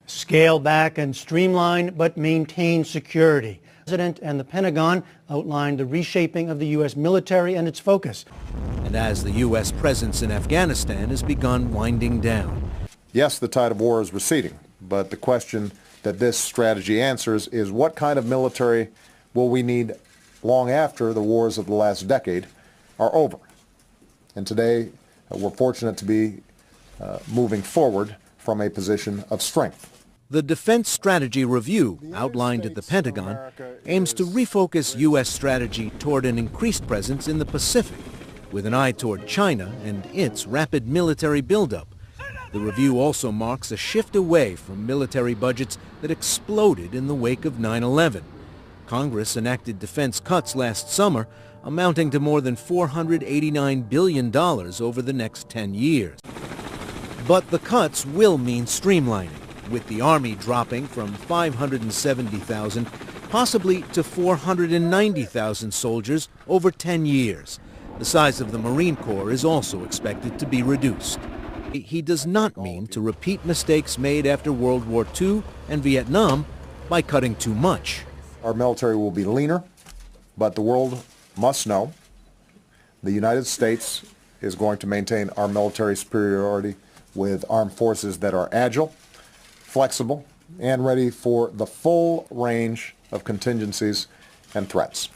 Scale back and streamline, but maintain security. The President and the Pentagon outlined the reshaping of the U.S. military and its focus. And as the U.S. presence in Afghanistan has begun winding down. Yes, the tide of war is receding, but the question that this strategy answers is what kind of military will we need long after the wars of the last decade are over? And today, we're fortunate to be moving forward from a position of strength. The Defense Strategy Review, outlined at the Pentagon, aims to refocus U.S. strategy toward an increased presence in the Pacific, with an eye toward China and its rapid military buildup. The review also marks a shift away from military budgets that exploded in the wake of 9/11. Congress enacted defense cuts last summer, amounting to more than $489 billion over the next 10 years. But the cuts will mean streamlining, with the Army dropping from 570,000 possibly to 490,000 soldiers over 10 years. The size of the Marine Corps is also expected to be reduced. He does not mean to repeat mistakes made after World War II and Vietnam by cutting too much. Our military will be leaner, but the world must know the United States is going to maintain our military superiority with armed forces that are agile, flexible, and ready for the full range of contingencies and threats.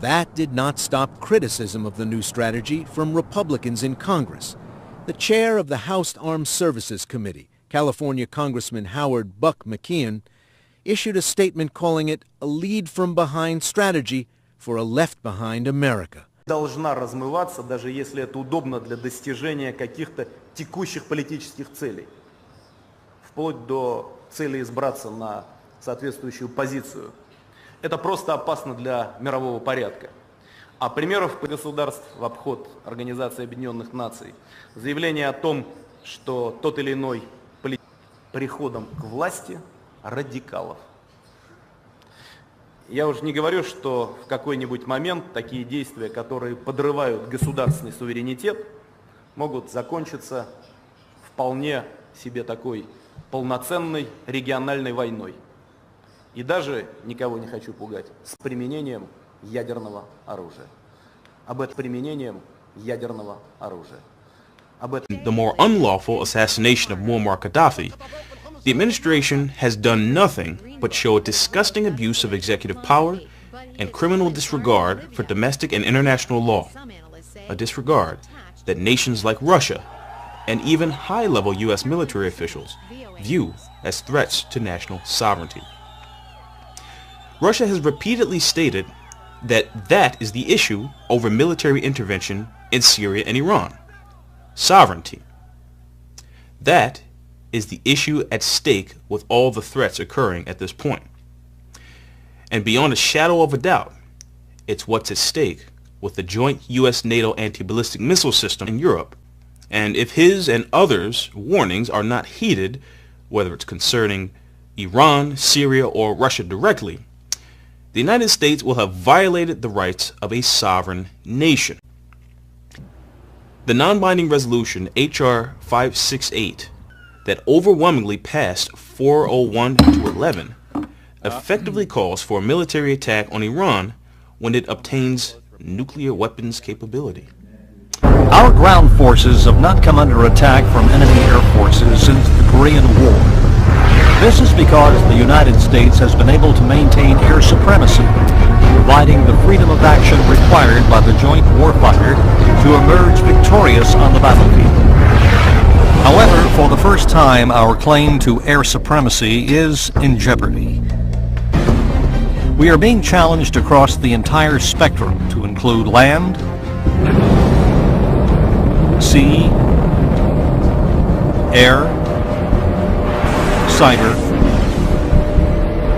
That did not stop criticism of the new strategy from Republicans in Congress. The chair of the House Armed Services Committee, California Congressman Howard "Buck" McKeon, issued a statement calling it a lead-from-behind strategy for a left-behind America. Должна размываться, даже если это удобно для достижения каких-то текущих политических целей, вплоть до цели избраться на соответствующую позицию. Это просто опасно для мирового порядка. А примеров государств в обход Организации Объединенных Наций, заявление о том, что тот или иной приходом к власти радикалов. Я уже не говорю, что в какой-нибудь момент такие действия, которые подрывают государственный суверенитет, могут закончиться вполне себе такой полноценной региональной войной. И даже, никого не хочу пугать, с применением ядерного оружия. Об этом применением ядерного оружия. The more unlawful assassination of Muammar Gaddafi, the administration has done nothing but show a disgusting abuse of executive power and criminal disregard for domestic and international law, a disregard that nations like Russia and even high-level U.S. military officials view as threats to national sovereignty. Russia has repeatedly stated that that is the issue over military intervention in Syria and Iran: sovereignty. That is the issue at stake with all the threats occurring at this point. And beyond a shadow of a doubt, it's what's at stake with the joint U.S.-NATO anti-ballistic missile system in Europe. And if his and others' warnings are not heeded, whether it's concerning Iran, Syria, or Russia directly, the United States will have violated the rights of a sovereign nation. The non-binding resolution H.R. 568 that overwhelmingly passed 401 to 11 effectively calls for a military attack on Iran when it obtains nuclear weapons capability. Our ground forces have not come under attack from enemy air forces since the Korean War. This is because the United States has been able to maintain air supremacy, providing the freedom of action required by the joint warfighter to emerge victorious on the battlefield. However, for the first time, our claim to air supremacy is in jeopardy. We are being challenged across the entire spectrum to include land, sea, air, cyber,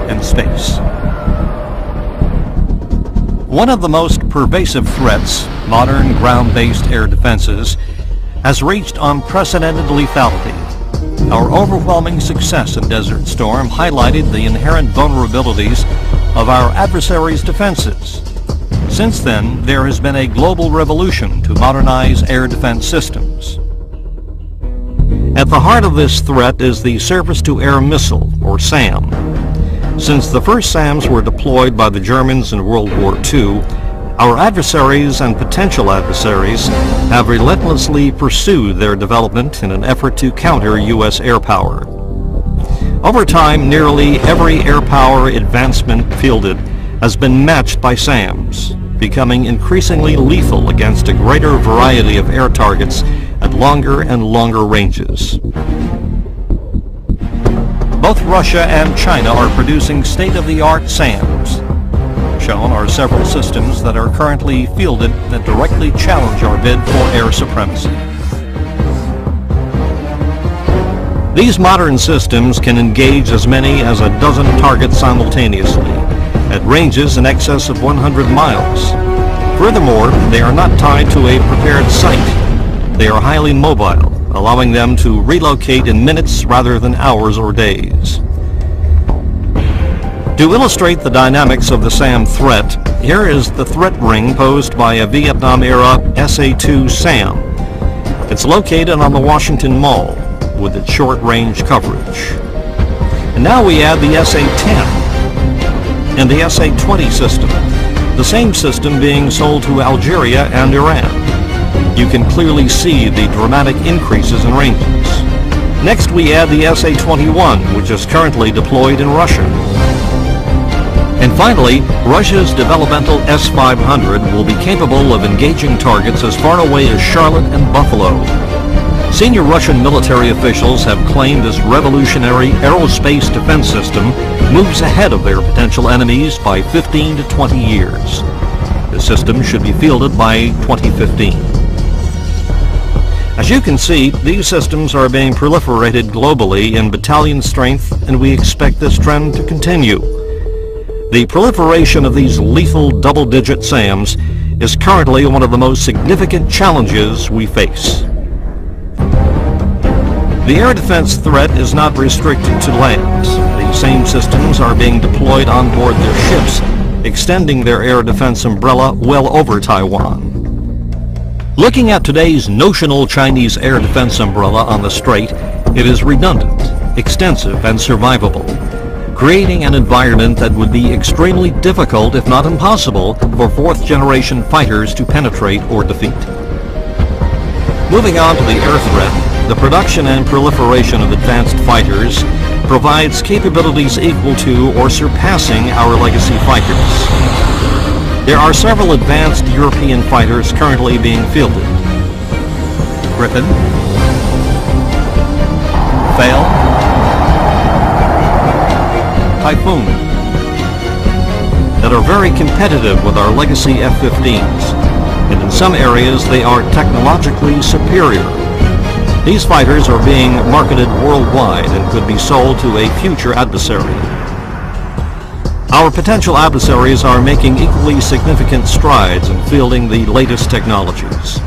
and space. One of the most pervasive threats, modern ground-based air defenses, has reached unprecedented lethality. Our overwhelming success in Desert Storm highlighted the inherent vulnerabilities of our adversaries' defenses. Since then, there has been a global revolution to modernize air defense systems. At the heart of this threat is the Surface-to-Air Missile, or SAM. Since the first SAMs were deployed by the Germans in World War II, our adversaries and potential adversaries have relentlessly pursued their development in an effort to counter U.S. air power. Over time, nearly every air power advancement fielded has been matched by SAMs, becoming increasingly lethal against a greater variety of air targets at longer and longer ranges. Both Russia and China are producing state-of-the-art SAMs. Shown are several systems that are currently fielded that directly challenge our bid for air supremacy. These modern systems can engage as many as a dozen targets simultaneously, at ranges in excess of 100 miles. Furthermore, they are not tied to a prepared site. They are highly mobile, allowing them to relocate in minutes rather than hours or days. To illustrate the dynamics of the SAM threat, here is the threat ring posed by a Vietnam-era SA-2 SAM. It's located on the Washington Mall, with its short-range coverage. And now we add the SA-10 and the SA-20 system, the same system being sold to Algeria and Iran. You can clearly see the dramatic increases in ranges. Next we add the SA-21, which is currently deployed in Russia. And finally, Russia's developmental S-500 will be capable of engaging targets as far away as Charlotte and Buffalo. Senior Russian military officials have claimed this revolutionary aerospace defense system moves ahead of their potential enemies by 15 to 20 years. The system should be fielded by 2015. As you can see, these systems are being proliferated globally in battalion strength, and we expect this trend to continue. The proliferation of these lethal double-digit SAMs is currently one of the most significant challenges we face. The air defense threat is not restricted to land. These same systems are being deployed on board their ships, extending their air defense umbrella well over Taiwan. Looking at today's notional Chinese air defense umbrella on the Strait, it is redundant, extensive, and survivable, creating an environment that would be extremely difficult, if not impossible, for fourth-generation fighters to penetrate or defeat. Moving on to the air threat, the production and proliferation of advanced fighters provides capabilities equal to or surpassing our legacy fighters. There are several advanced European fighters currently being fielded. Gripen, Fail, Typhoon, that are very competitive with our legacy F-15s, and in some areas they are technologically superior. These fighters are being marketed worldwide and could be sold to a future adversary. Our potential adversaries are making equally significant strides in fielding the latest technologies.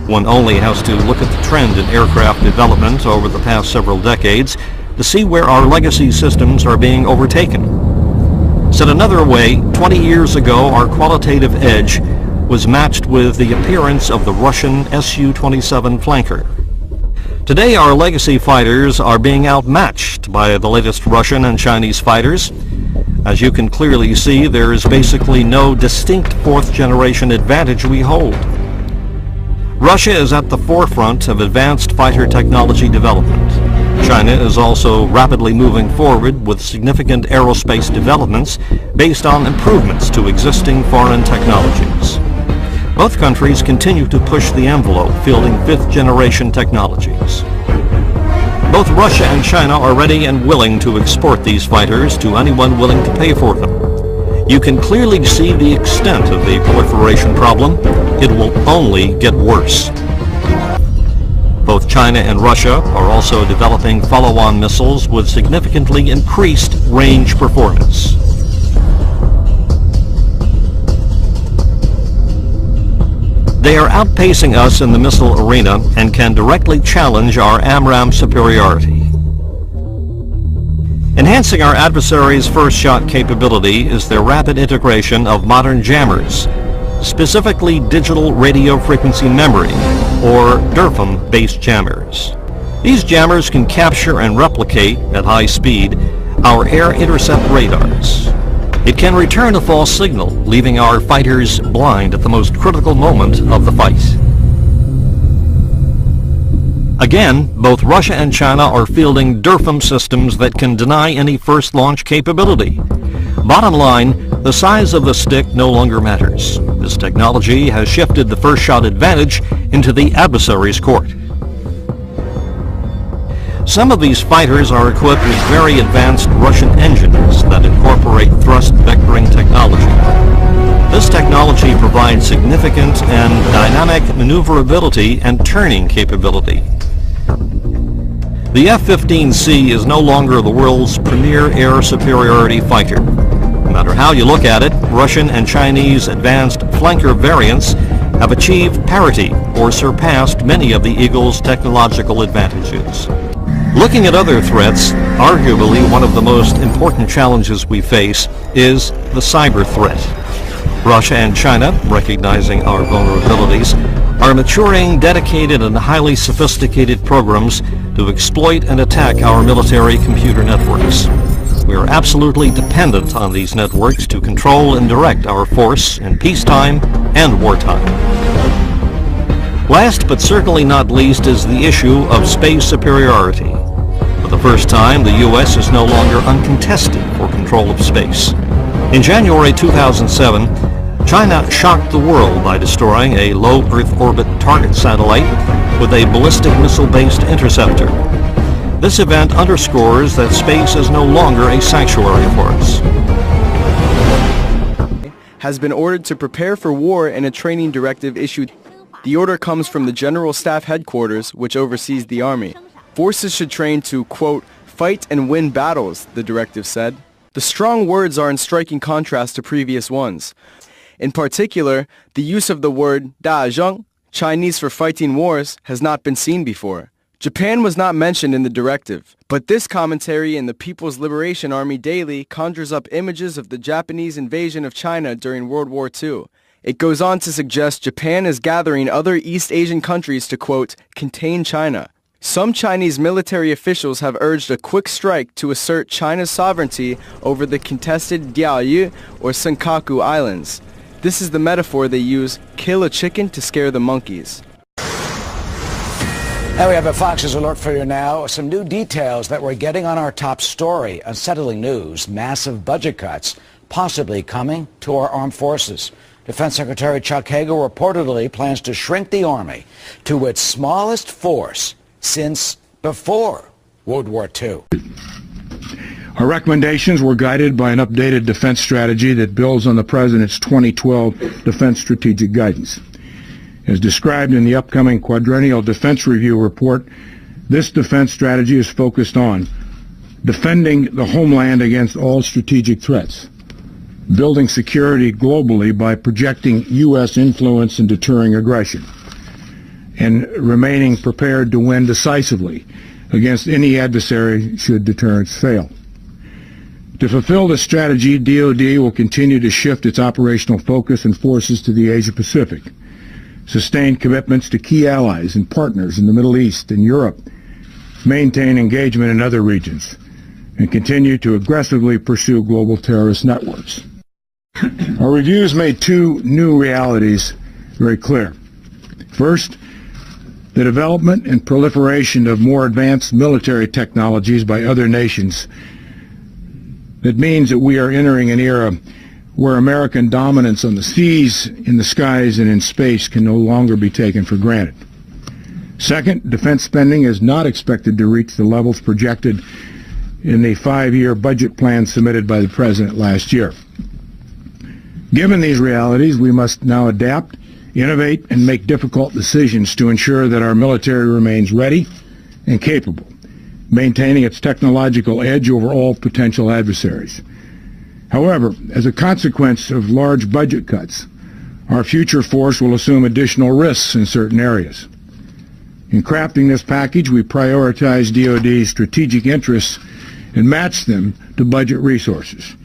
One only has to look at the trend in aircraft development over the past several decades to see where our legacy systems are being overtaken. Said another way, 20 years ago our qualitative edge was matched with the appearance of the Russian Su-27 flanker. Today our legacy fighters are being outmatched by the latest Russian and Chinese fighters. As you can clearly see, there is basically no distinct fourth-generation advantage we hold. Russia is at the forefront of advanced fighter technology development. China is also rapidly moving forward with significant aerospace developments based on improvements to existing foreign technologies. Both countries continue to push the envelope, fielding fifth-generation technologies. Both Russia and China are ready and willing to export these fighters to anyone willing to pay for them. You can clearly see the extent of the proliferation problem. It will only get worse. Both China and Russia are also developing follow-on missiles with significantly increased range performance. They are outpacing us in the missile arena and can directly challenge our AMRAAM superiority. Enhancing our adversaries' first-shot capability is their rapid integration of modern jammers, specifically digital radio frequency memory, or DRFM-based jammers. These jammers can capture and replicate, at high speed, our air intercept radars. It can return a false signal, leaving our fighters blind at the most critical moment of the fight. Again, both Russia and China are fielding DIRFM systems that can deny any first launch capability. Bottom line, the size of the stick no longer matters. This technology has shifted the first shot advantage into the adversary's court. Some of these fighters are equipped with very advanced Russian engines that incorporate thrust vectoring technology. This technology provides significant and dynamic maneuverability and turning capability. The F-15C is no longer the world's premier air superiority fighter. No matter how you look at it, Russian and Chinese advanced flanker variants have achieved parity or surpassed many of the Eagle's technological advantages. Looking at other threats, arguably one of the most important challenges we face is the cyber threat. Russia and China, recognizing our vulnerabilities, are maturing dedicated and highly sophisticated programs to exploit and attack our military computer networks. We are absolutely dependent on these networks to control and direct our force in peacetime and wartime. Last but certainly not least is the issue of space superiority. For the first time, the U.S. is no longer uncontested for control of space. In January 2007, China shocked the world by destroying a low Earth orbit target satellite with a ballistic missile-based interceptor. This event underscores that space is no longer a sanctuary for us. Has been ordered to prepare for war in a training directive issued. The order comes from the General Staff Headquarters, which oversees the Army. Forces should train to, quote, fight and win battles, the directive said. The strong words are in striking contrast to previous ones. In particular, the use of the word dazheng, Chinese for fighting wars, has not been seen before. Japan was not mentioned in the directive, but this commentary in the People's Liberation Army Daily conjures up images of the Japanese invasion of China during World War II. It goes on to suggest Japan is gathering other East Asian countries to, quote, contain China. Some Chinese military officials have urged a quick strike to assert China's sovereignty over the contested Diaoyu or Senkaku Islands. This is the metaphor they use, kill a chicken to scare the monkeys. Now we have a Fox's alert for you now. Some new details that we're getting on our top story. Unsettling news, massive budget cuts possibly coming to our armed forces. Defense Secretary Chuck Hagel reportedly plans to shrink the Army to its smallest force since before World War II. Our recommendations were guided by an updated defense strategy that builds on the President's 2012 Defense Strategic Guidance. As described in the upcoming Quadrennial Defense Review report, this defense strategy is focused on defending the homeland against all strategic threats, building security globally by projecting U.S. influence and deterring aggression, and remaining prepared to win decisively against any adversary should deterrence fail. To fulfill this strategy, DoD will continue to shift its operational focus and forces to the Asia-Pacific, sustain commitments to key allies and partners in the Middle East and Europe, maintain engagement in other regions, and continue to aggressively pursue global terrorist networks. Our reviews made two new realities very clear. First, the development and proliferation of more advanced military technologies by other nations. That means that we are entering an era where American dominance on the seas, in the skies, and in space can no longer be taken for granted. Second, defense spending is not expected to reach the levels projected in the 5-year budget plan submitted by the President last year. Given these realities, we must now adapt, innovate, and make difficult decisions to ensure that our military remains ready and capable, maintaining its technological edge over all potential adversaries. However, as a consequence of large budget cuts, our future force will assume additional risks in certain areas. In crafting this package, we prioritize DoD's strategic interests and match them to budget resources.